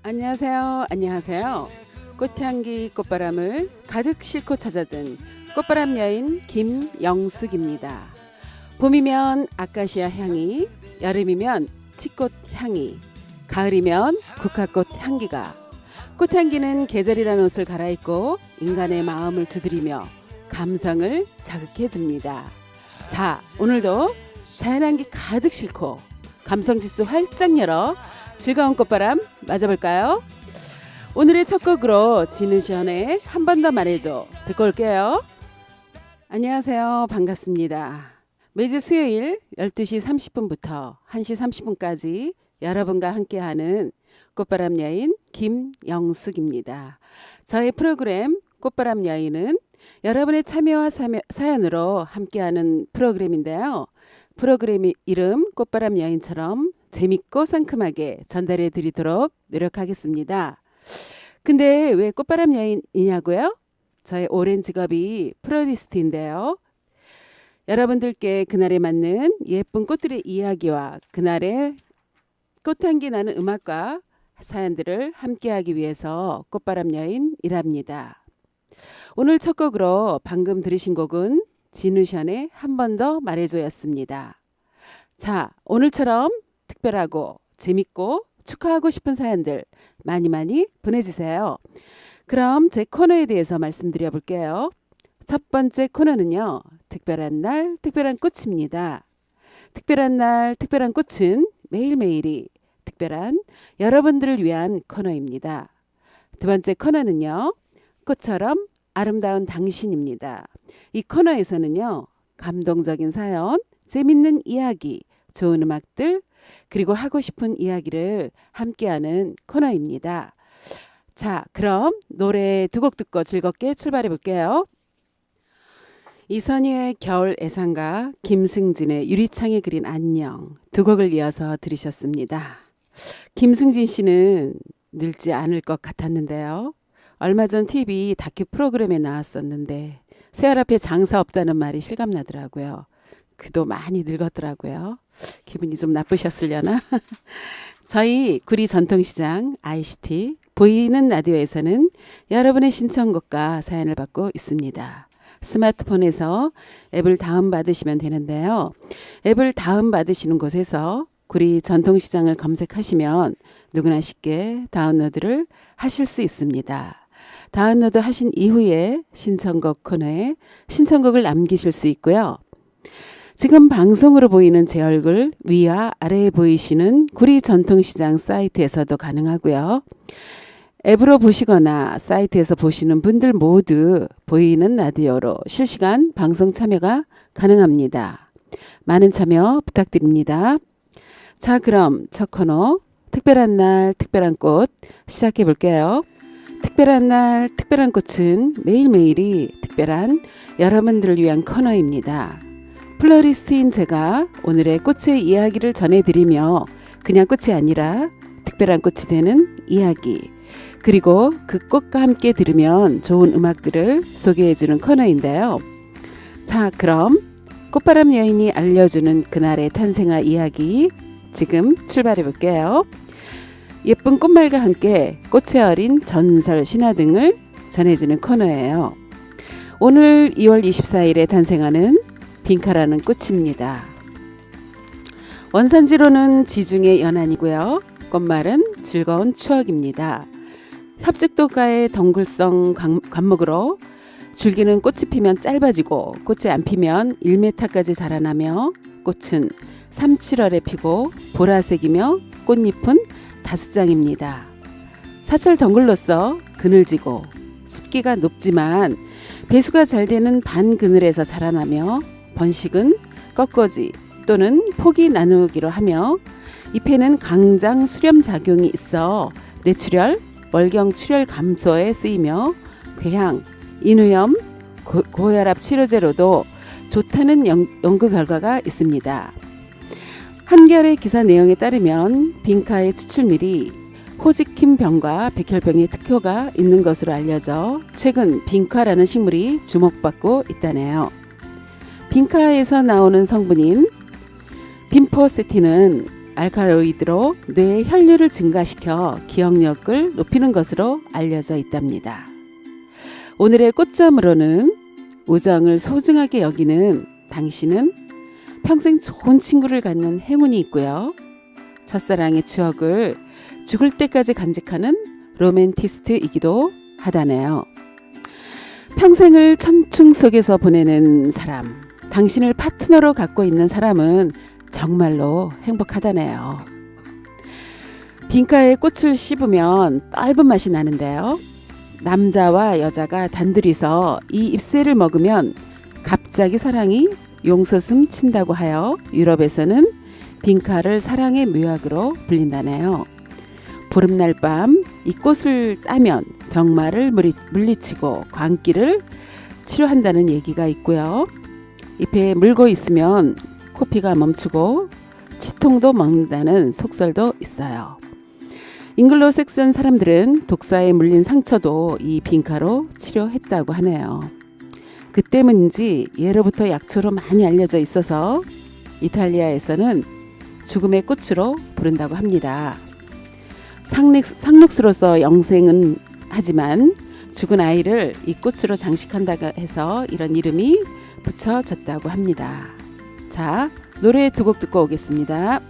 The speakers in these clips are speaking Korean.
안녕하세요. 안녕하세요. 꽃향기 꽃바람을 가득 싣고 찾아든 꽃바람 여인 김영숙입니다. 봄이면 아카시아 향이, 여름이면 치꽃 향이, 가을이면 국화꽃 향기가, 꽃향기는 계절이라는 옷을 갈아입고 인간의 마음을 두드리며 감성을 자극해 줍니다. 자, 오늘도 자연향기 가득 싣고 감성지수 활짝 열어 즐거운 꽃바람 맞아볼까요? 오늘의 첫 곡으로 진우션의 한 번 더 말해줘 듣고 올게요. 안녕하세요. 반갑습니다. 매주 수요일 12시 30분부터 1시 30분까지 여러분과 함께하는 꽃바람 여인 김영숙입니다. 저의 프로그램 꽃바람 여인은 여러분의 참여와 사연으로 함께하는 프로그램인데요. 프로그램 이름 꽃바람 여인처럼 재밌고 상큼하게 전달해 드리도록 노력하겠습니다. 근데 왜 꽃바람 여인이냐고요? 저의 오랜 직업이 플로리스트인데요. 여러분들께 그날에 맞는 예쁜 꽃들의 이야기와 그날의 꽃향기 나는 음악과 사연들을 함께하기 위해서 꽃바람 여인이랍니다. 오늘 첫 곡으로 방금 들으신 곡은 진우션의 한 번 더 말해줘였습니다. 자, 오늘처럼 특별하고 재밌고 축하하고 싶은 사연들 많이 보내주세요. 그럼 제 코너에 대해서 말씀드려 볼게요. 첫 번째 코너는요. 특별한 날 특별한 꽃입니다. 특별한 날 특별한 꽃은 매일매일이 특별한 여러분들을 위한 코너입니다. 두 번째 코너는요. 꽃처럼 아름다운 당신입니다. 이 코너에서는요. 감동적인 사연, 재밌는 이야기, 좋은 음악들, 그리고 하고 싶은 이야기를 함께하는 코너입니다. 자, 그럼 노래 두 곡 듣고 즐겁게 출발해 볼게요. 이선희의 겨울 애상가, 김승진의 유리창에 그린 안녕 두 곡을 이어서 들으셨습니다. 김승진 씨는 늙지 않을 것 같았는데요. 얼마 전 TV 다큐 프로그램에 나왔었는데 새알 앞에 장사 없다는 말이 실감나더라고요. 그도 많이 늙었더라고요. 기분이 좀 나쁘셨으려나? 저희 구리 전통시장 ICT 보이는 라디오에서는 여러분의 신청곡과 사연을 받고 있습니다. 스마트폰에서 앱을 다운받으시면 되는데요. 앱을 다운받으시는 곳에서 구리 전통시장을 검색하시면 누구나 쉽게 다운로드를 하실 수 있습니다. 다운로드 하신 이후에 신청곡 코너에 신청곡을 남기실 수 있고요. 지금 방송으로 보이는 제 얼굴 위와 아래에 보이시는 구리 전통시장 사이트에서도 가능하고요. 앱으로 보시거나 사이트에서 보시는 분들 모두 보이는 라디오로 실시간 방송 참여가 가능합니다. 많은 참여 부탁드립니다. 자, 그럼 첫 코너 특별한 날 특별한 꽃 시작해 볼게요. 특별한 날 특별한 꽃은 매일매일이 특별한 여러분들을 위한 코너입니다. 플로리스트인 제가 오늘의 꽃의 이야기를 전해드리며 그냥 꽃이 아니라 특별한 꽃이 되는 이야기, 그리고 그 꽃과 함께 들으면 좋은 음악들을 소개해주는 코너인데요. 자, 그럼 꽃바람 여인이 알려주는 그날의 탄생아 이야기 지금 출발해 볼게요. 예쁜 꽃말과 함께 꽃에 어린 전설 신화 등을 전해주는 코너예요. 오늘 2월 24일에 탄생하는 빈카라는 꽃입니다. 원산지로는 지중해 연안이고요. 꽃말은 즐거운 추억입니다. 협직도가의 덩굴성 관목으로 줄기는 꽃이 피면 짧아지고 꽃이 안 피면 1m까지 자라나며 꽃은 3, 7월에 피고 보라색이며 꽃잎은 5장입니다. 사철 덩굴로서 그늘지고 습기가 높지만 배수가 잘 되는 반그늘에서 자라나며 번식은 꺾어지 또는 포기 나누기로 하며 잎에는 강장 수렴 작용이 있어 뇌출혈, 월경 출혈 감소에 쓰이며 궤양, 인후염, 고혈압 치료제로도 좋다는 연구 결과가 있습니다. 한겨레 기사 내용에 따르면 빈카의 추출물이 호지킴 병과 백혈병의 특효가 있는 것으로 알려져 최근 빈카라는 식물이 주목받고 있다네요. 빈카에서 나오는 성분인 빈포세틴은 알칼로이드로 뇌의 혈류를 증가시켜 기억력을 높이는 것으로 알려져 있답니다. 오늘의 꽃점으로는 우정을 소중하게 여기는 당신은 평생 좋은 친구를 갖는 행운이 있고요. 첫사랑의 추억을 죽을 때까지 간직하는 로맨티스트이기도 하다네요. 평생을 천충 속에서 보내는 사람, 당신을 파트너로 갖고 있는 사람은 정말로 행복하다네요. 빈카에 꽃을 씹으면 떫은 맛이 나는데요. 남자와 여자가 단둘이서 이 잎새를 먹으면 갑자기 사랑이 용솟음 친다고 하여 유럽에서는 빈카를 사랑의 묘약으로 불린다네요. 보름날 밤 이 꽃을 따면 병마를 물리치고 광기를 치료한다는 얘기가 있고요. 잎에 물고 있으면 코피가 멈추고 치통도 먹는다는 속설도 있어요. 잉글로색슨 사람들은 독사에 물린 상처도 이 빈카로 치료했다고 하네요. 그 때문인지 예로부터 약초로 많이 알려져 있어서 이탈리아에서는 죽음의 꽃으로 부른다고 합니다. 상록수로서 영생은 하지만 죽은 아이를 이 꽃으로 장식한다고 해서 이런 이름이 붙여졌다고 합니다. 자, 노래 두 곡 듣고 오겠습니다.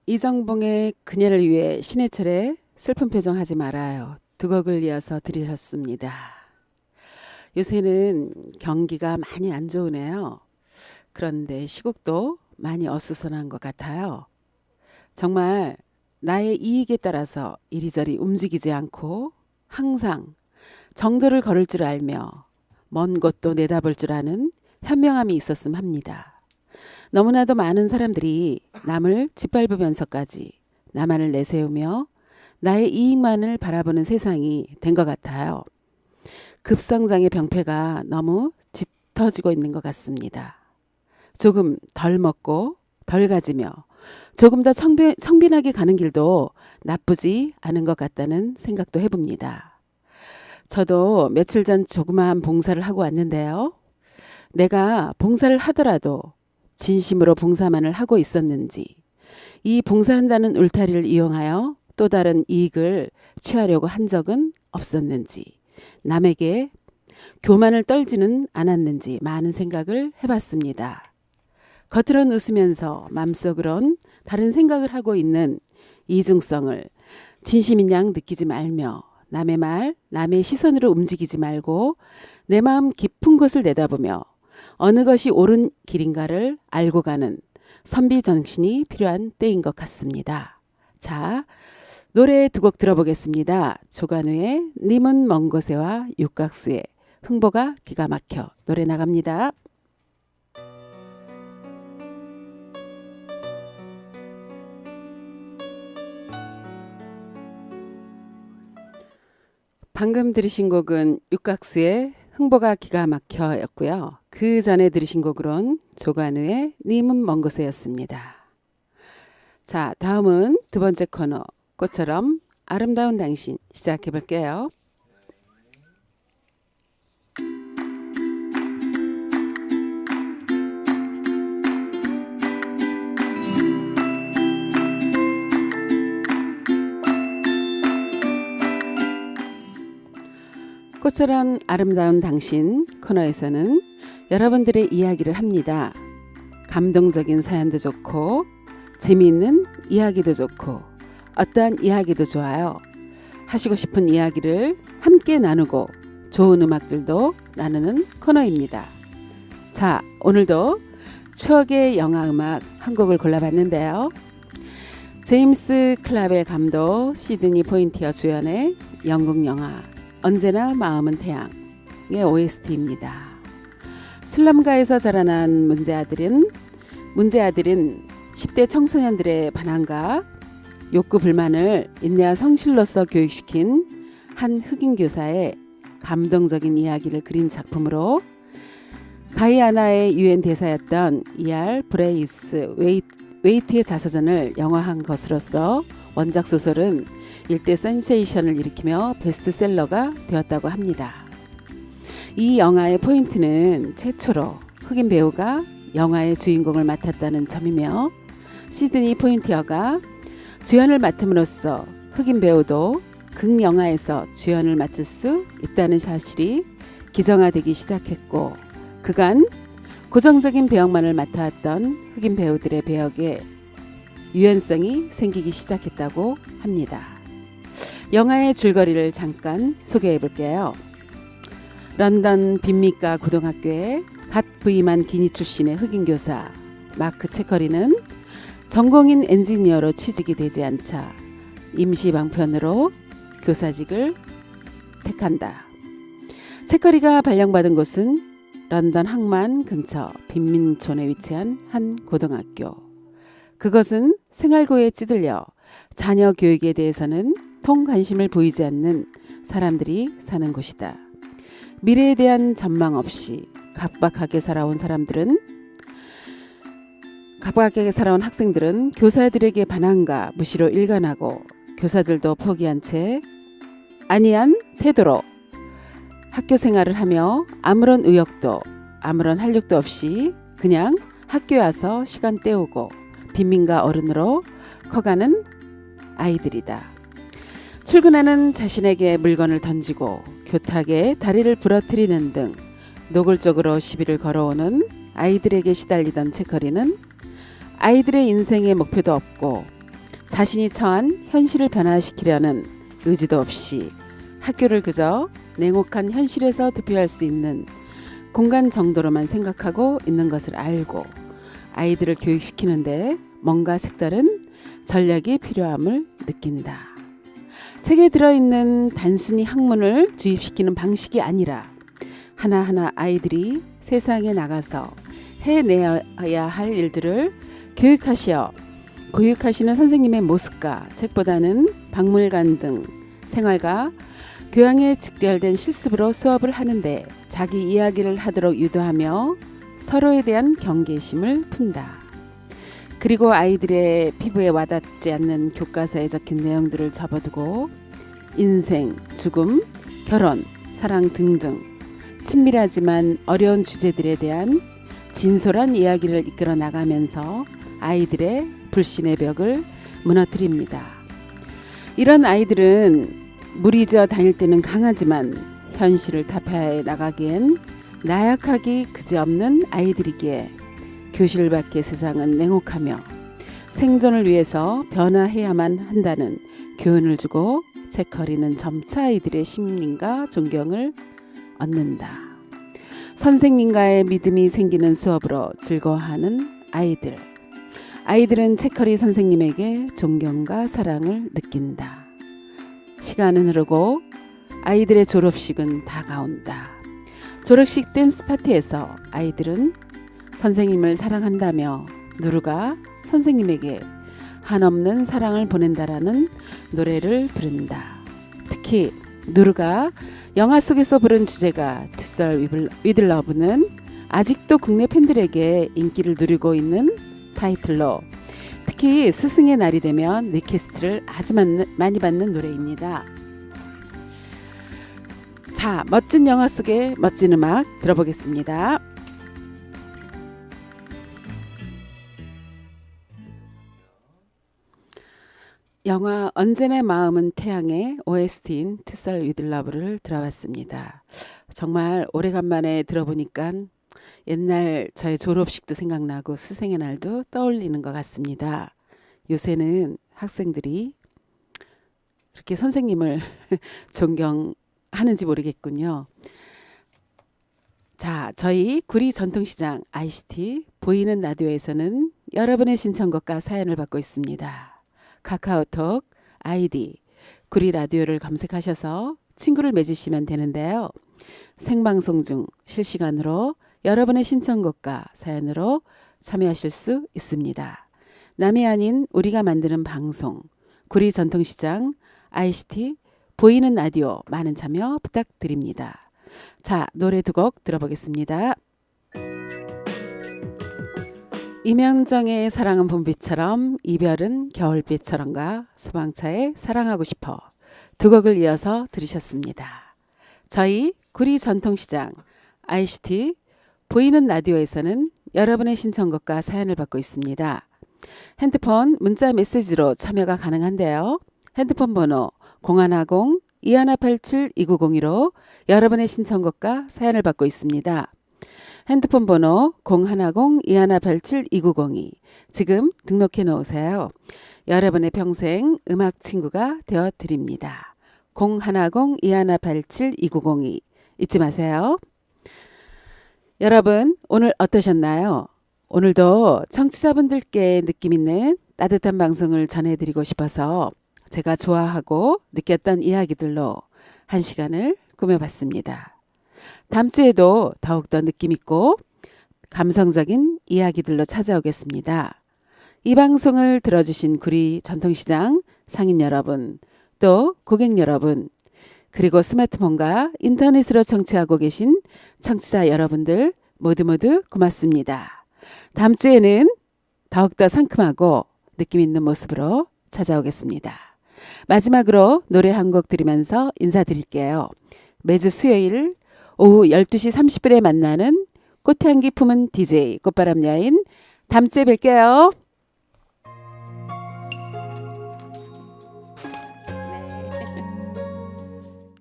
이정봉의 그녀를 위해 신해철의 슬픈 표정 하지 말아요. 두 곡을 이어서 들으셨습니다. 요새는 경기가 많이 안 좋으네요. 그런데 시국도 많이 어수선한 것 같아요. 정말 나의 이익에 따라서 이리저리 움직이지 않고 항상 정도를 걸을 줄 알며 먼 곳도 내다볼 줄 아는 현명함이 있었음 합니다. 너무나도 많은 사람들이 남을 짓밟으면서까지 나만을 내세우며 나의 이익만을 바라보는 세상이 된 것 같아요. 급성장의 병폐가 너무 짙어지고 있는 것 같습니다. 조금 덜 먹고 덜 가지며 조금 더 청빈하게 가는 길도 나쁘지 않은 것 같다는 생각도 해봅니다. 저도 며칠 전 조그마한 봉사를 하고 왔는데요. 내가 봉사를 하더라도 진심으로 봉사만을 하고 있었는지, 이 봉사한다는 울타리를 이용하여 또 다른 이익을 취하려고 한 적은 없었는지, 남에게 교만을 떨지는 않았는지 많은 생각을 해봤습니다. 겉으론 웃으면서 맘속으론 다른 생각을 하고 있는 이중성을 진심인 양 느끼지 말며 남의 말, 남의 시선으로 움직이지 말고 내 마음 깊은 곳을 내다보며 어느 것이 옳은 길인가를 알고 가는 선비정신이 필요한 때인 것 같습니다. 자, 노래 두 곡 들어보겠습니다. 조관우의 님은 먼 곳에와 육각수의 흥보가 기가 막혀. 노래 나갑니다. 방금 들으신 곡은 육각수의 흥보가 기가 막혀 였고요. 그 전에 들으신 곡으론 조관우의 님은 먼 곳에였습니다. 자, 다음은 두 번째 코너 꽃처럼 아름다운 당신 시작해 볼게요. 꽃처럼 아름다운 당신 코너에서는 여러분들의 이야기를 합니다. 감동적인 사연도 좋고 재미있는 이야기도 좋고 어떠한 이야기도 좋아요. 하시고 싶은 이야기를 함께 나누고 좋은 음악들도 나누는 코너입니다. 자, 오늘도 추억의 영화 음악 한 곡을 골라봤는데요. 제임스 클라벨 감독, 시드니 포인티어 주연의 영국 영화 언제나 마음은 태양의 OST입니다. 슬럼가에서 자라난 문제아들은 10대 청소년들의 반항과 욕구 불만을 인내와 성실로서 교육시킨 한 흑인 교사의 감동적인 이야기를 그린 작품으로 가이아나의 유엔 대사였던 E.R. 브레이스 웨이트의 자서전을 영화한 것으로서 원작 소설은 일대 센세이션을 일으키며 베스트셀러가 되었다고 합니다. 이 영화의 포인트는 최초로 흑인 배우가 영화의 주인공을 맡았다는 점이며 시드니 포인티어가 주연을 맡음으로써 흑인 배우도 극영화에서 주연을 맡을 수 있다는 사실이 기정화되기 시작했고, 그간 고정적인 배역만을 맡아왔던 흑인 배우들의 배역에 유연성이 생기기 시작했다고 합니다. 영화의 줄거리를 잠깐 소개해 볼게요. 런던 빈민가 고등학교에 갓 부임한 기니 출신의 흑인 교사 마크 채커리는 전공인 엔지니어로 취직이 되지 않자 임시 방편으로 교사직을 택한다. 채커리가 발령받은 곳은 런던 항만 근처 빈민촌에 위치한 한 고등학교. 그것은 생활고에 찌들려 자녀 교육에 대해서는 통 관심을 보이지 않는 사람들이 사는 곳이다. 미래에 대한 전망 없이 각박하게 살아온 학생들은 교사들에게 반항과 무시로 일관하고, 교사들도 포기한 채 안이한 태도로 학교 생활을 하며 아무런 의욕도 아무런 활력도 없이 그냥 학교에 와서 시간 때우고 빈민가 어른으로 커가는 아이들이다. 출근하는 자신에게 물건을 던지고 교탁에 다리를 부러뜨리는 등 노골적으로 시비를 걸어오는 아이들에게 시달리던 채커리는 아이들의 인생의 목표도 없고 자신이 처한 현실을 변화시키려는 의지도 없이 학교를 그저 냉혹한 현실에서 대표할 수 있는 공간 정도로만 생각하고 있는 것을 알고, 아이들을 교육시키는데 뭔가 색다른 전략이 필요함을 느낀다. 책에 들어있는 단순히 학문을 주입시키는 방식이 아니라 하나하나 아이들이 세상에 나가서 해내야 할 일들을 교육하시는 선생님의 모습과 책보다는 박물관 등 생활과 교양에 직결된 실습으로 수업을 하는데 자기 이야기를 하도록 유도하며 서로에 대한 경계심을 푼다. 그리고 아이들의 피부에 와닿지 않는 교과서에 적힌 내용들을 접어두고 인생, 죽음, 결혼, 사랑 등등 친밀하지만 어려운 주제들에 대한 진솔한 이야기를 이끌어 나가면서 아이들의 불신의 벽을 무너뜨립니다. 이런 아이들은 무리지어 다닐 때는 강하지만 현실을 타파해 나가기엔 나약하기 그지없는 아이들이기에 교실 밖의 세상은 냉혹하며 생존을 위해서 변화해야만 한다는 교훈을 주고 채커리는 점차 아이들의 심림과 존경을 얻는다. 선생님과의 믿음이 생기는 수업으로 즐거워하는 아이들은 채커리 선생님에게 존경과 사랑을 느낀다. 시간은 흐르고 아이들의 졸업식은 다가온다. 졸업식 댄스 파티에서 아이들은 선생님을 사랑한다며 누르가 선생님에게 한없는 사랑을 보낸다라는 노래를 부른다. 특히 누르가 영화 속에서 부른 주제가 투썰 위드 러브는 아직도 국내 팬들에게 인기를 누리고 있는 타이틀로 특히 스승의 날이 되면 리퀘스트를 아주 많이 받는 노래입니다. 자, 멋진 영화 속의 멋진 음악 들어보겠습니다. 영화 언제나 마음은 태양의 OST인 투썰 위드 러브를 들어봤습니다. 정말 오래간만에 들어보니까 옛날 저의 졸업식도 생각나고 스승의 날도 떠올리는 것 같습니다. 요새는 학생들이 그렇게 선생님을 존경하는지 모르겠군요. 자, 저희 구리 전통시장 ICT 보이는 라디오에서는 여러분의 신청곡과 사연을 받고 있습니다. 카카오톡 아이디 구리 라디오를 검색하셔서 친구를 맺으시면 되는데요. 생방송 중 실시간으로 여러분의 신청곡과 사연으로 참여하실 수 있습니다. 남이 아닌 우리가 만드는 방송 구리 전통시장 ICT 보이는 라디오 많은 참여 부탁드립니다. 자, 노래 두 곡 들어보겠습니다. 임영정의 사랑은 봄비처럼 이별은 겨울비처럼과 소방차의 사랑하고 싶어 두 곡을 이어서 들으셨습니다. 저희 구리 전통시장 ICT 보이는 라디오에서는 여러분의 신청곡과 사연을 받고 있습니다. 핸드폰 문자 메시지로 참여가 가능한데요. 핸드폰 번호 0110-2187-2902로 여러분의 신청곡과 사연을 받고 있습니다. 핸드폰 번호 010-2187-2902 지금 등록해 놓으세요. 여러분의 평생 음악 친구가 되어 드립니다. 010-2187-2902 잊지 마세요. 여러분 오늘 어떠셨나요? 오늘도 청취자분들께 느낌 있는 따뜻한 방송을 전해드리고 싶어서 제가 좋아하고 느꼈던 이야기들로 한 시간을 꾸며봤습니다. 다음 주에도 더욱더 느낌 있고 감성적인 이야기들로 찾아오겠습니다. 이 방송을 들어주신 구리 전통시장 상인 여러분, 또 고객 여러분, 그리고 스마트폰과 인터넷으로 청취하고 계신 청취자 여러분들 모두 고맙습니다. 다음 주에는 더욱더 상큼하고 느낌 있는 모습으로 찾아오겠습니다. 마지막으로 노래 한 곡 들으면서 인사드릴게요. 매주 수요일 오후 12시 30분에 만나는 꽃향기 품은 DJ 꽃바람 여인 다음 주에 뵐게요.